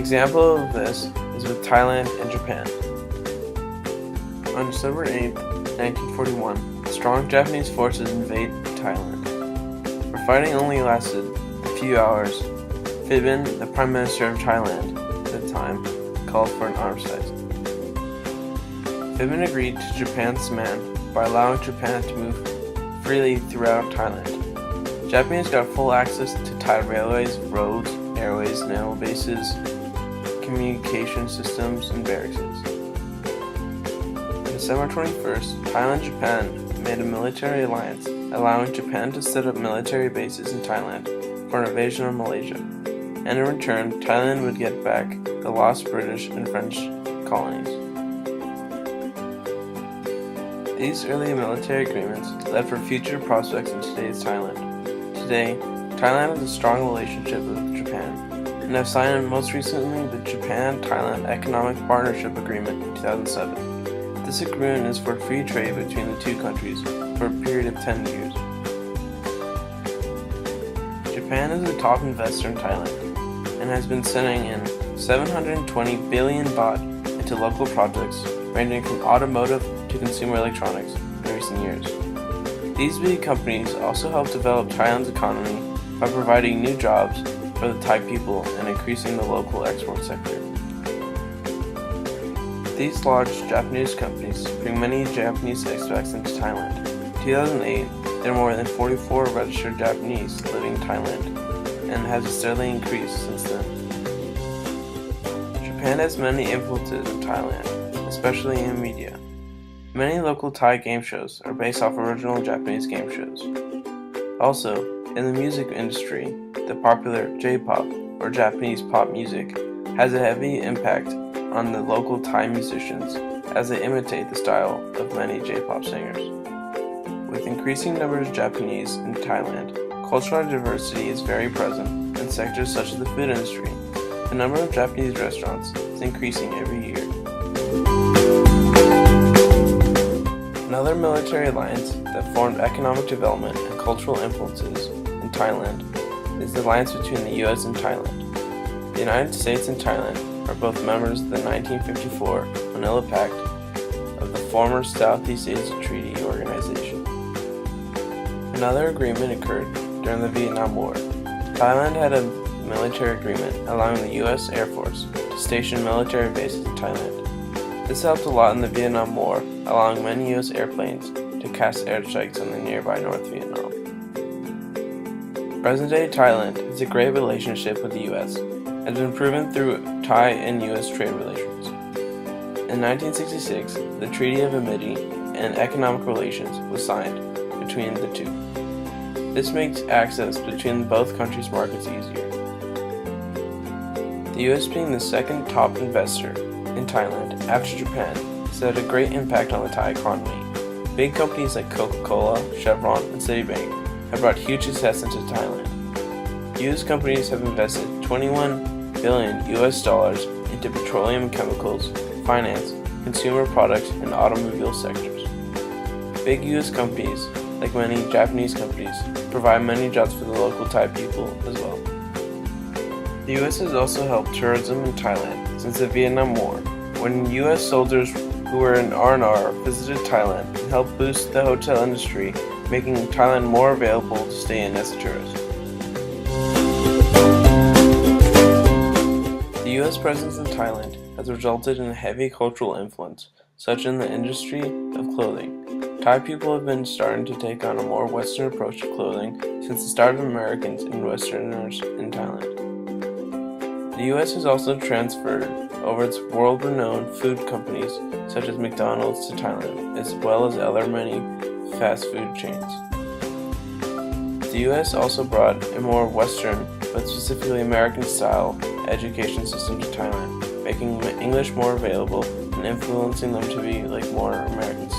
example of this is with Thailand and Japan. On December 8, 1941, strong Japanese forces invade Thailand. The fighting only lasted a few hours. Phibin, the Prime Minister of Thailand at the time, called for an armistice. Phibin agreed to Japan's demand by allowing Japan to move freely throughout Thailand. Japanese got full access to Thai railways, roads, airways, naval bases, communication systems, and barracks. On December 21st, Thailand and Japan made a military alliance, allowing Japan to set up military bases in Thailand for an invasion of Malaysia, and in return, Thailand would get back the lost British and French colonies. These early military agreements led for future prospects in today's Thailand. Today, Thailand has a strong relationship with Japan, and have signed most recently the Japan-Thailand Economic Partnership Agreement in 2007. This agreement is for free trade between the two countries for a period of 10 years. Japan is a top investor in Thailand, and has been sending in 720 billion baht into local projects ranging from automotive to consumer electronics in recent years. These big companies also help develop Thailand's economy by providing new jobs for the Thai people and increasing the local export sector. These large Japanese companies bring many Japanese expats into Thailand. In 2008, there were more than 44 registered Japanese living in Thailand, and has steadily increased since then. Japan has many influences in Thailand, especially in media. Many local Thai game shows are based off original Japanese game shows. Also, in the music industry, the popular J-pop, or Japanese pop music, has a heavy impact on the local Thai musicians as they imitate the style of many J-pop singers. With increasing numbers of Japanese in Thailand, cultural diversity is very present in sectors such as the food industry. The number of Japanese restaurants is increasing every year. Another military alliance that formed economic development and cultural influences in Thailand is the alliance between the U.S. and Thailand. The United States and Thailand are both members of the 1954 Manila Pact of the former Southeast Asia Treaty Organization. Another agreement occurred during the Vietnam War. Thailand had a military agreement allowing the U.S. Air Force to station military bases in Thailand. This helped a lot in the Vietnam War, allowing many U.S. airplanes to cast airstrikes on the nearby North Vietnam. Present-day Thailand has a great relationship with the U.S. and has been proven through Thai and U.S. trade relations. In 1966, the Treaty of Amity and Economic Relations was signed between the two. This makes access between both countries' markets easier. The U.S. being the second top investor in Thailand after Japan has had a great impact on the Thai economy. Big companies like Coca-Cola, Chevron, and Citibank have brought huge success into Thailand. U.S. companies have invested $21 billion into petroleum and chemicals, finance, consumer products, and automobile sectors. Big U.S. companies, like many Japanese companies, provide many jobs for the local Thai people as well. The U.S. has also helped tourism in Thailand since the Vietnam War, when U.S. soldiers who were in R&R visited Thailand and helped boost the hotel industry, making Thailand more available to stay in as a tourist. The U.S. presence in Thailand has resulted in a heavy cultural influence, such in the industry of clothing. Thai people have been starting to take on a more Western approach to clothing since the start of Americans and Westerners in Thailand. The U.S. has also transferred over its world-renowned food companies such as McDonald's to Thailand, as well as other many fast food chains. The U.S. also brought a more Western, but specifically American-style, education system to Thailand, making English more available and influencing them to be like more American